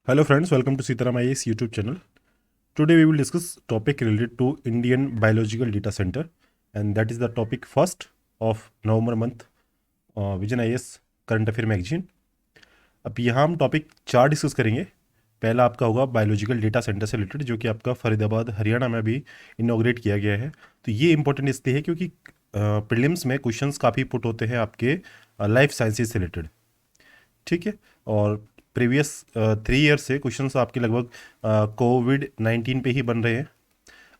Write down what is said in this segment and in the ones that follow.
Hello friends, welcome to Sitaram IAS YouTube channel. Today we will discuss topic related to Indian Biological Data Center, and that is the topic first of November month Vision IAS current affair magazine. अब यहाँ हम topic 4 discuss करेंगे. पहला आपका होगा biological data centre से related, जो कि आपका फरीदाबाद हरियाणा में अभी इनॉग्रेट किया गया है. तो ये इंपॉर्टेंट इसलिए है क्योंकि प्रीलिम्स में क्वेश्चंस काफ़ी पुट होते हैं आपके लाइफ साइंसेज से रिलेटेड. ठीक है. और प्रीवियस 3 ईयर से क्वेश्चंस आपके लगभग कोविड-19 पे ही बन रहे हैं.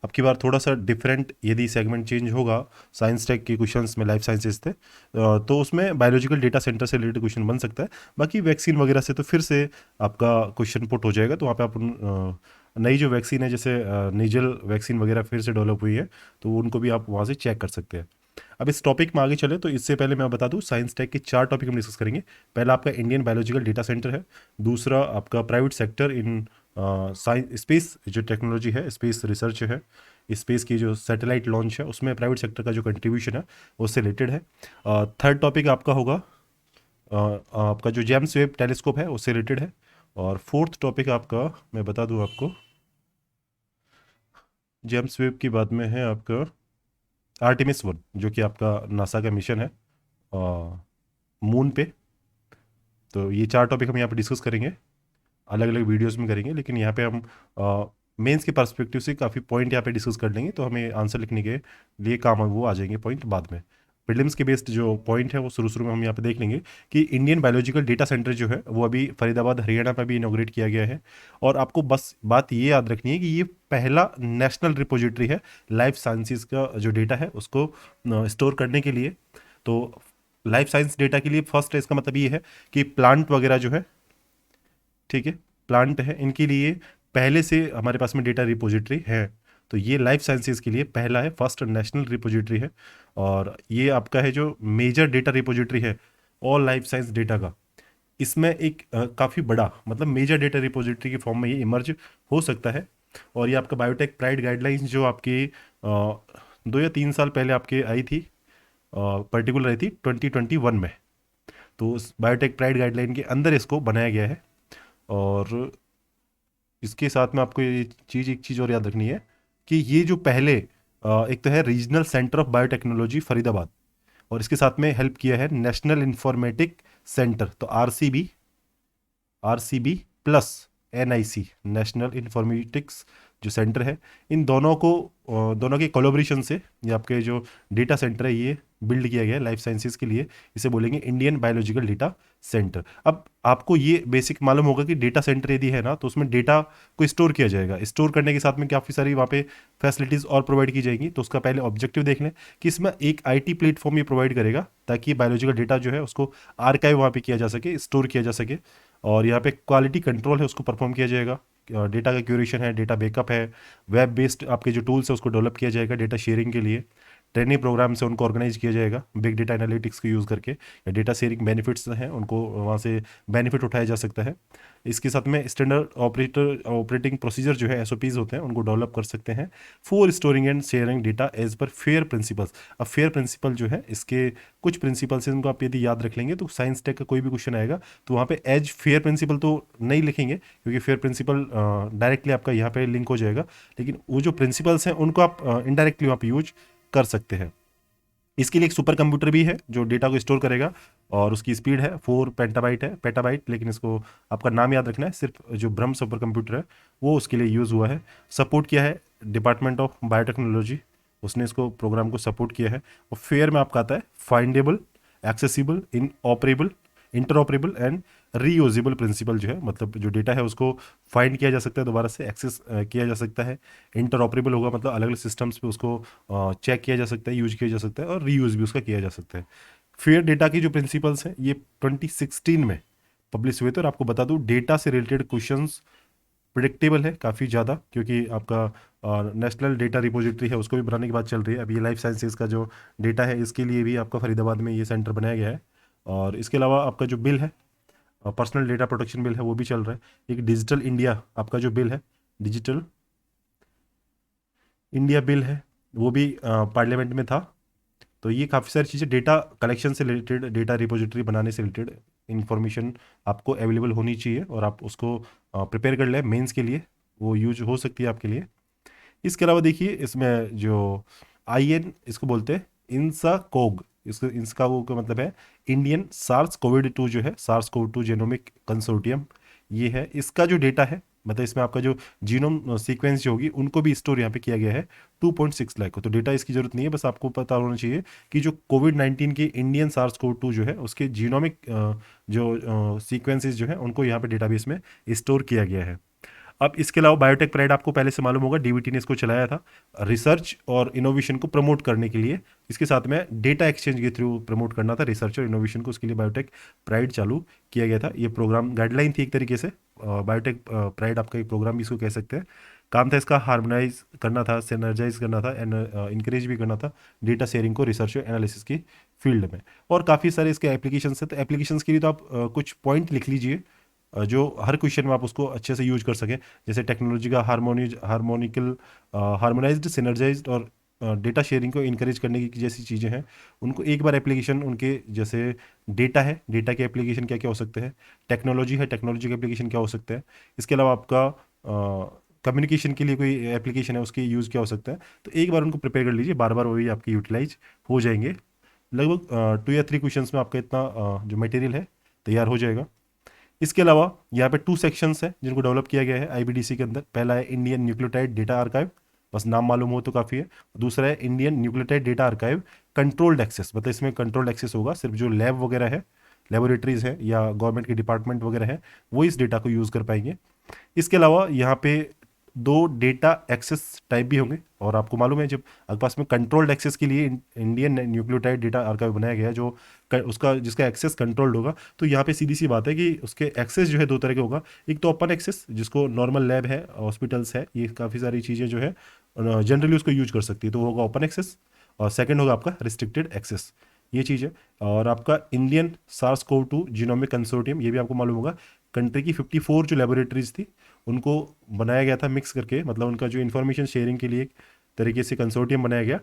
अब की बार थोड़ा सा डिफरेंट यदि सेगमेंट चेंज होगा, साइंस टेक के क्वेश्चंस में लाइफ साइंसेज थे, तो उसमें बायोलॉजिकल डेटा सेंटर से रिलेटेड क्वेश्चन बन सकता है. बाकी वैक्सीन वगैरह से तो फिर से आपका क्वेश्चन पुट हो जाएगा. तो वहाँ पे आप नई जो वैक्सीन है, जैसे नीजल वैक्सीन वगैरह फिर से डेवलप हुई है, तो उनको भी आप वहाँ से चेक कर सकते हैं. अब इस टॉपिक में आगे चले तो इससे पहले मैं बता दूं, साइंस टेक के 4 टॉपिक हम डिस्कस करेंगे. पहला आपका इंडियन बायोलॉजिकल डेटा सेंटर है. दूसरा आपका private sector in science space जो टेक्नोलॉजी है, स्पेस रिसर्च है, स्पेस की जो सैटेलाइट लॉन्च है उसमें प्राइवेट सेक्टर का जो कंट्रीब्यूशन है उससे रिलेटेड है. थर्ड टॉपिक आपका होगा आपका जो जेम्स वेब टेलीस्कोप है उससे रिलेटेड है. और फोर्थ टॉपिक आपका मैं बता दूं आपको, जेम्स वेब की बाद में है आपका आर्टेमिस 1, जो कि आपका नासा का मिशन है मून पे. तो ये 4 टॉपिक हम यहाँ पे डिस्कस करेंगे, अलग अलग वीडियोस में करेंगे, लेकिन यहाँ पे हम मेंस के पर्सपेक्टिव से काफ़ी पॉइंट यहाँ पे डिस्कस कर लेंगे. तो हमें आंसर लिखने के लिए काम वो आ जाएंगे पॉइंट बाद में. प्रीलिम्स के बेस्ड जो पॉइंट है वो शुरू में हम यहाँ पे देख लेंगे कि इंडियन बायोलॉजिकल डेटा सेंटर जो है वो अभी फरीदाबाद हरियाणा में भी इनॉग्रेट किया गया है. और आपको बस बात ये याद रखनी है कि ये पहला नेशनल रिपोजिटरी है लाइफ साइंसेज का जो डेटा है उसको स्टोर करने के लिए. तो लाइफ साइंस डेटा के लिए फर्स्ट है, इसका मतलब ये है कि प्लांट वगैरह जो है, ठीक है, प्लांट है, इनके लिए पहले से हमारे पास में डेटा रिपोजिटरी है. तो ये लाइफ साइंसेज के लिए पहला है, फर्स्ट नेशनल रिपोजिटरी है. और ये आपका है जो मेजर डेटा रिपोजिटरी है ऑल लाइफ साइंस डेटा का. इसमें एक काफ़ी बड़ा मतलब मेजर डेटा रिपोजिटरी के फॉर्म में ये इमर्ज हो सकता है. और ये आपका बायोटेक प्राइड गाइडलाइंस जो आपकी 2 या 3 साल पहले आपके आई थी, पर्टिकुलर आई थी 2021 में. तो उस बायोटेक प्राइड गाइडलाइन के अंदर इसको बनाया गया है. और इसके साथ में आपको ये एक चीज़ और याद रखनी है कि ये जो पहले एक तो है regional centre of biotechnology Faridabad, और इसके साथ में हेल्प किया है नेशनल इंफॉर्मेटिक सेंटर, तो RCB plus NIC national informatics जो सेंटर है. इन दोनों को दोनों के कोलैबोरेशन से ये आपके जो डेटा सेंटर है ये बिल्ड किया गया है लाइफ साइंसेज के लिए. इसे बोलेंगे इंडियन बायोलॉजिकल डेटा सेंटर. अब आपको ये बेसिक मालूम होगा कि डेटा सेंटर यदि है ना तो उसमें डेटा को स्टोर किया जाएगा. स्टोर करने के साथ में काफ़ी सारी वहाँ पे फैसिलिटीज़ और प्रोवाइड की जाएंगी. तो उसका पहले ऑब्जेक्टिव देख लें कि इसमें एक आईटी प्लेटफॉर्म ये प्रोवाइड करेगा ताकि बायोलॉजिकल डेटा जो है उसको आर्काइव वहाँ पे किया जा सके, स्टोर किया जा सके. और यहाँ पे क्वालिटी कंट्रोल है उसको परफॉर्म किया जाएगा. डेटा का क्यूरेशन है, डेटा बैकअप है, वेब बेस्ड आपके जो टूल्स है उसको डेवलप किया जाएगा डेटा शेयरिंग के लिए. ट्रेनिंग प्रोग्राम से उनको ऑर्गेनाइज किया जाएगा बिग डेटा एनालिटिक्स को यूज़ करके, या डेटा शेयरिंग बेनिफिट्स हैं उनको वहाँ से बेनिफिट उठाया जा सकता है. इसके साथ में स्टैंडर्ड ऑपरेटिंग प्रोसीजर जो है एसओपीज होते हैं उनको डेवलप कर सकते हैं for storing and sharing data as per fair principles. अब फेयर प्रिंसिपल जो है इसके कुछ प्रिंसिपल्स हैं, उनको आप यदि याद रख लेंगे तो साइंस टेक का कोई भी क्वेश्चन आएगा तो वहाँ पे एज फेयर प्रिंसिपल तो नहीं लिखेंगे, क्योंकि फेयर प्रिंसिपल डायरेक्टली आपका यहाँ पे लिंक हो जाएगा. लेकिन वो जो प्रिंसिपल्स हैं उनको आप इनडायरेक्टली वहाँ पे यूज कर सकते हैं. इसके लिए एक सुपर कंप्यूटर भी है जो डेटा को स्टोर करेगा, और उसकी स्पीड है 4 पेटाबाइट है, पेटाबाइट, लेकिन इसको आपका नाम याद रखना है. सिर्फ जो ब्रह्म सुपर कंप्यूटर है वो उसके लिए यूज़ हुआ है. सपोर्ट किया है डिपार्टमेंट ऑफ बायोटेक्नोलॉजी, उसने इसको प्रोग्राम को सपोर्ट किया है. और फेयर में आपका आता है findable, accessible, in operable, interoperable and reusable principle. जो है मतलब जो डेटा है उसको फाइंड किया जा सकता है, दोबारा से एक्सेस किया जा सकता है. इंटरऑपरेबल होगा मतलब अलग अलग सिस्टम्स पे उसको चेक किया जा सकता है, यूज किया जा सकता है, और रीयूज भी उसका किया जा सकता है. फेयर डेटा की जो प्रिंसिपल्स हैं ये 2016 में पब्लिश हुए थे. और आपको बता दूं डेटा से रिलेटेड क्वेश्चंस प्रिडिक्टेबल है काफ़ी ज़्यादा, क्योंकि आपका नेशनल डेटा रिपोजिटरी है उसको भी बनाने की बात चल रही है. अब ये लाइफ साइंसेज का जो डेटा है इसके लिए भी आपका फरीदाबाद में ये सेंटर बनाया गया है. और इसके अलावा आपका जो बिल है, पर्सनल डेटा प्रोटेक्शन बिल है, वो भी चल रहा है. एक डिजिटल इंडिया आपका जो बिल है, डिजिटल इंडिया बिल है, वो भी पार्लियामेंट में था. तो ये काफ़ी सारी चीज़ें डेटा कलेक्शन से रिलेटेड, डेटा रिपोजिटरी बनाने से रिलेटेड इन्फॉर्मेशन आपको अवेलेबल होनी चाहिए और आप उसको प्रिपेयर कर लें मेंस के लिए, वो यूज हो सकती है आपके लिए। इसके अलावा देखिए इसमें जो IN इसको बोलते हैं इंसा कोग, इसको इंसा कोग का मतलब है इंडियन सार्स कोविड 2 जो है, सार्स कोविड 2 जेनोमिक कंसोर्टियम, ये है। इसका जो डेटा है, मतलब इसमें आपका जो जीनोम सीक्वेंस जो होगी उनको भी स्टोर यहाँ पे किया गया है 2.6 लाख को। तो डेटा इसकी जरूरत नहीं है, बस आपको पता होना चाहिए कि जो कोविड-19 के इंडियन सार्स कोव 2 जो है उसके जीनोमिक जो सीक्वेंसेस जो है उनको यहाँ पे डेटाबेस में स्टोर किया गया है। अब इसके अलावा बायोटेक प्राइड आपको पहले से मालूम होगा, DBT ने इसको चलाया था रिसर्च और इनोवेशन को प्रमोट करने के लिए। इसके साथ में डेटा एक्सचेंज के थ्रू प्रमोट करना था रिसर्च और इनोवेशन को, उसके लिए बायोटेक प्राइड चालू किया गया था। ये प्रोग्राम गाइडलाइन थी एक तरीके से, बायोटेक प्राइड आपका एक प्रोग्राम भी इसको कह सकते हैं। काम था इसका हार्मोनाइज करना था, सिनर्जाइज करना था एंड इंकरेज भी करना था डेटा शेयरिंग को रिसर्च और एनालिसिस की फील्ड में। और काफ़ी सारे इसके एप्लीकेशन है, तो एप्लीकेशन के लिए तो आप कुछ पॉइंट लिख लीजिए जो हर क्वेश्चन में आप उसको अच्छे से यूज कर सकें। जैसे टेक्नोलॉजी का हार्मोनाइज्ड सिनर्जाइज्ड और डेटा शेयरिंग को इनकरेज करने की जैसी चीज़ें हैं, उनको एक बार एप्लीकेशन उनके, जैसे डेटा है, डेटा के एप्लीकेशन क्या क्या हो सकते हैं, टेक्नोलॉजी है, टेक्नोलॉजी के एप्लीकेशन क्या हो सकते हैं, इसके अलावा आपका कम्युनिकेशन के लिए कोई एप्लीकेशन है उसके यूज़ क्या हो सकता है। तो एक बार उनको प्रिपेयर कर लीजिए, बार बार वही आपके यूटिलाइज हो जाएंगे। लगभग 2 या 3 क्वेश्चन में आपका इतना जो मटेरियल है तैयार हो जाएगा। इसके अलावा यहाँ पे 2 सेक्शंस हैं जिनको डेवलप किया गया है IBDC के अंदर। पहला है इंडियन न्यूक्लियोटाइड डेटा आर्काइव, बस नाम मालूम हो तो काफ़ी है। दूसरा है Indian nucleotide data archive controlled access, मतलब इसमें कंट्रोल्ड एक्सेस होगा, सिर्फ जो लैब वगैरह है, लेबोरेटरीज है या गवर्नमेंट के डिपार्टमेंट वगैरह है वो इस डेटा को यूज़ कर पाएंगे। इसके अलावा यहाँ पे 2 डेटा एक्सेस टाइप भी होंगे, और आपको मालूम है जब आपके पास में कंट्रोल्ड एक्सेस के लिए इंडियन न्यूक्लियोटाइड डेटा आर्काइव बनाया गया है, जो उसका जिसका एक्सेस कंट्रोल्ड होगा, तो यहाँ पे सीधी सी बात है कि उसके एक्सेस जो है 2 तरह के होगा। एक तो ओपन एक्सेस जिसको नॉर्मल लैब है, हॉस्पिटल्स है, ये काफ़ी सारी चीज़ें जो है जनरली उसको यूज कर सकती है, तो वो होगा ओपन एक्सेस। और सेकेंड होगा आपका रिस्ट्रिक्टेड एक्सेस, ये चीज़ है। और आपका Indian SARS CoV 2 genomic consortium, ये भी आपको मालूम होगा, कंट्री की 54 जो लेबोरेटरीज थी उनको बनाया गया था मिक्स करके, मतलब उनका जो इन्फॉर्मेशन शेयरिंग के लिए एक तरीके से कंसोर्टियम बनाया गया,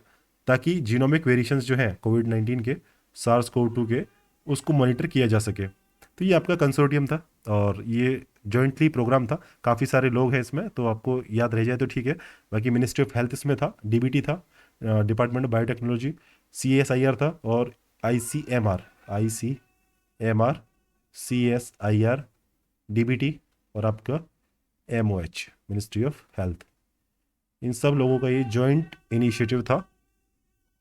ताकि जीनोमिक वेरिएशंस जो है कोविड-19 के, सार्स कोव 2 के, उसको मॉनिटर किया जा सके। तो ये आपका कंसोर्टियम था और ये जॉइंटली प्रोग्राम था, काफ़ी सारे लोग हैं इसमें, तो आपको याद रह जाए तो ठीक है। बाकी मिनिस्ट्री ऑफ हेल्थ इसमें था, DBT था, डिपार्टमेंट ऑफ बायोटेक्नोलॉजी, CSIR था, और ICMR, CSIR, DBT और आपका MOH मिनिस्ट्री ऑफ हेल्थ, इन सब लोगों का ये जॉइंट इनिशिएटिव था।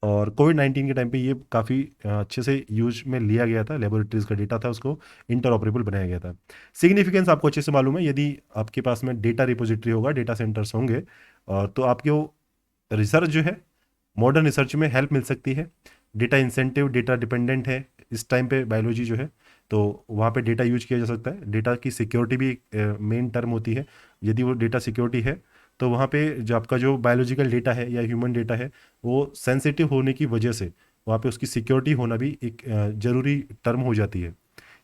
और कोविड-19 के टाइम पे ये काफ़ी अच्छे से यूज में लिया गया था, लेबोरेटरीज का डेटा था उसको इंटरऑपरेबल बनाया गया था। सिग्निफिकेंस आपको अच्छे से मालूम है, यदि आपके पास में डेटा रिपोजिटरी होगा, डेटा सेंटर्स होंगे, और तो आपके वो रिसर्च जो है, मॉडर्न रिसर्च में हेल्प मिल सकती है। डेटा इंसेंटिव, डेटा डिपेंडेंट है इस टाइम पे बायोलॉजी जो है, तो वहाँ पे डेटा यूज किया जा सकता है। डेटा की सिक्योरिटी भी एक मेन टर्म होती है, यदि वो डेटा सिक्योरिटी है तो वहाँ पे जो आपका जो बायोलॉजिकल डेटा है या ह्यूमन डेटा है वो सेंसिटिव होने की वजह से वहाँ पे उसकी सिक्योरिटी होना भी एक ज़रूरी टर्म हो जाती है।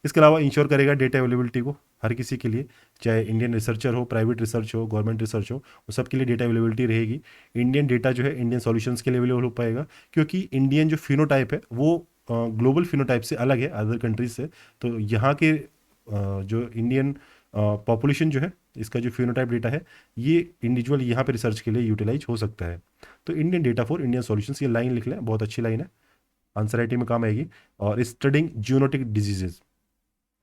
इसके अलावा इंश्योर करेगा डेटा अवेलेबिलिटी को हर किसी के लिए, चाहे इंडियन रिसर्चर हो, प्राइवेट रिसर्च हो, गवर्नमेंट रिसर्च हो, वो सब के लिए डेटा अवेलेबिलिटी रहेगी। इंडियन डेटा जो है इंडियन सॉल्यूशंस के लिए अवेलेबल हो पाएगा, क्योंकि इंडियन जो फिनोटाइप है वो ग्लोबल फिनोटाइप से अलग है, अदर कंट्रीज से। तो यहाँ के जो इंडियन पॉपुलेशन जो है, इसका जो फिनोटाइप डेटा है, ये इंडिविजुअल यहाँ पे रिसर्च के लिए यूटिलाइज हो सकता है। तो Indian data for Indian solutions, ये लाइन लिख लें, बहुत अच्छी लाइन है, आंसर राइटिंग में काम आएगी। और स्टडिंग जूनोटिक डिजीजेज,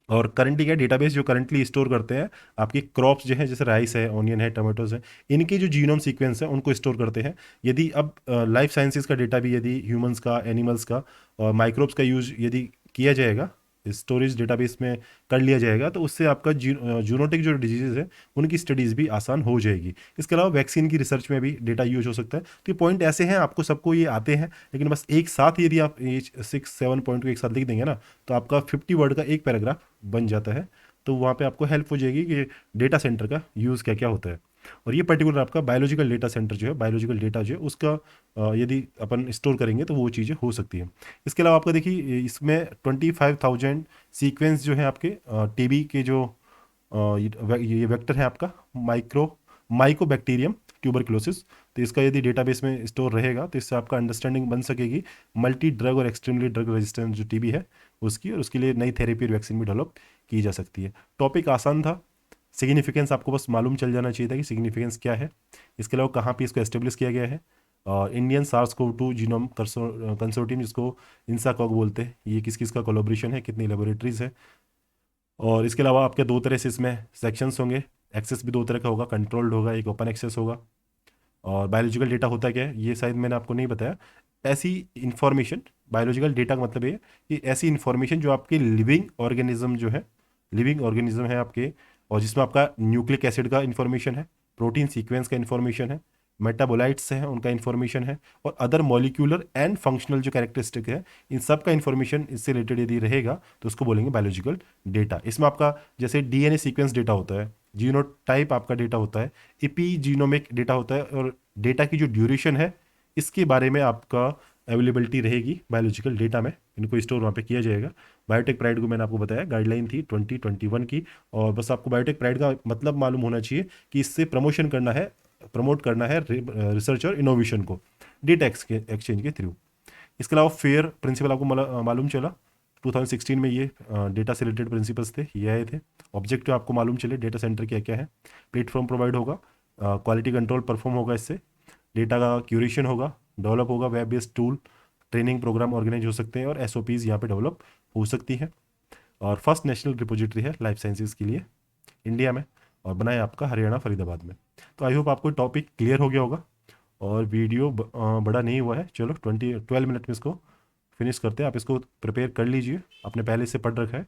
और करंटली क्या डेटाबेस जो करंटली स्टोर करते हैं आपकी क्रॉप्स जो है, जैसे राइस है, ऑनियन है, टमाटोज है, इनके जो जीनोम सीक्वेंस है उनको स्टोर करते हैं। यदि अब लाइफ साइंसेज का डेटा भी, यदि ह्यूमंस का, एनिमल्स का और माइक्रोब्स का यूज यदि किया जाएगा, स्टोरेज डेटाबेस में कर लिया जाएगा, तो उससे आपका जूनोटिक जो डिजीजेज है उनकी स्टडीज़ भी आसान हो जाएगी। इसके अलावा वैक्सीन की रिसर्च में भी डेटा यूज हो सकता है। तो ये पॉइंट ऐसे हैं, आपको सबको ये आते हैं, लेकिन बस एक साथ यदि आप ये 6-7 पॉइंट को एक साथ लिख देंगे ना, तो आपका 50 वर्ड का एक पैराग्राफ बन जाता है। तो वहाँ पे आपको हेल्प हो जाएगी कि डेटा सेंटर का यूज़ क्या क्या होता है। और ये पर्टिकुलर आपका बायोलॉजिकल डेटा सेंटर जो है, बायोलॉजिकल डेटा जो है उसका यदि अपन स्टोर करेंगे तो वो चीज़ें हो सकती हैं। इसके अलावा आपका देखिए इसमें 25,000 सीक्वेंस जो है आपके TB के जो ये वेक्टर है आपका माइकोबैक्टीरियम ट्यूबरक्लोसिस, तो इसका यदि डेटाबेस में स्टोर रहेगा तो इससे आपका अंडरस्टैंडिंग बन सकेगी मल्टी ड्रग और एक्सट्रीमली ड्रग रेजिस्टेंस जो TB है उसकी, और उसके लिए नई थेरेपी और वैक्सीन भी डेवलप की जा सकती है। टॉपिक आसान था, सिग्निफिकेंस आपको बस मालूम चल जाना चाहिए था कि सिग्निफिकेंस क्या है। इसके अलावा कहाँ पे इसको एस्टेब्लिश किया गया है, इंडियन SARS-CoV-2 जीनोम कंसोर्टियम, जिसको इंसाकॉग बोलते हैं, ये किस किस का कोलोब्रेशन है, कितनी लेबोरेटरीज है। और इसके अलावा आपके दो तरह से इसमें सेक्शंस होंगे, एक्सेस भी दो तरह का होगा, कंट्रोल्ड होगा, एक ओपन एक्सेस होगा। और बायोलॉजिकल डेटा होता क्या है, ये शायद मैंने आपको नहीं बताया। ऐसी इंफॉर्मेशन, बायोलॉजिकल डेटा का मतलब ये है कि ऐसी इंफॉर्मेशन जो आपके लिविंग ऑर्गेनिज्म जो है, लिविंग ऑर्गेनिज्म है आपके, और जिसमें आपका न्यूक्लिक एसिड का इंफॉर्मेशन है, प्रोटीन सीक्वेंस का इंफॉर्मेशन है, मेटाबोलाइट्स हैं उनका इंफॉर्मेशन है, और अदर मॉलिक्यूलर एंड फंक्शनल जो कैरेक्टरिस्टिक है, इन सब का इंफॉर्मेशन इससे रिलेटेड यदि रहेगा तो उसको बोलेंगे बायोलॉजिकल डेटा। इसमें आपका जैसे डीएनए सीक्वेंस डेटा होता है, जीनोटाइप आपका डेटा होता है, एपीजीनोमिक डेटा होता है, और डेटा की जो ड्यूरेशन है इसके बारे में आपका अवेलेबिलिटी रहेगी बायोलॉजिकल डेटा में, इनको स्टोर वहाँ पे किया जाएगा। बायोटेक प्राइड को मैंने आपको बताया, गाइडलाइन थी 2021 की। और बस आपको बायोटेक प्राइड का मतलब मालूम होना चाहिए कि इससे प्रमोट करना है रिसर्च और इनोवेशन को डेटा एक्सचेंज के थ्रू। इसके अलावा फेयर प्रिंसिपल आपको मालूम चला, 2016 में ये डेटा से रिलेटेड प्रिंसिपल्स थे, ये आए थे। ऑब्जेक्टिव आपको मालूम चले डेटा सेंटर क्या क्या है, प्लेटफॉर्म प्रोवाइड होगा, क्वालिटी कंट्रोल परफॉर्म होगा, इससे डेटा का क्यूरेशन होगा, डेवलप होगा, web based tool, training programme organise हो सकते हैं, और एसओपीज यहाँ पे डेवलप हो सकती है। और फर्स्ट नेशनल रिपोजिटरी है लाइफ साइंसेज के लिए इंडिया में, और बनाया आपका हरियाणा फरीदाबाद में। तो आई होप आपको टॉपिक क्लियर हो गया होगा, और वीडियो बड़ा नहीं हुआ है। चलो 12 मिनट में इसको फिनिश करते हैं। आप इसको प्रिपेयर कर लीजिए, आपने पहले से पढ़ रखा है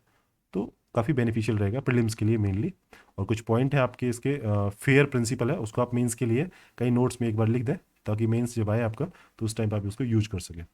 तो काफ़ी बेनिफिशियल रहेगा प्रीलिम्स के लिए मेनली। और कुछ पॉइंट है आपके इसके, फेयर प्रिंसिपल है उसको आप मेंस के लिए कई नोट्स में एक बार लिख दें, ताकि मेंस जब आए आपका तो उस टाइम पर आप उसको यूज कर सकें।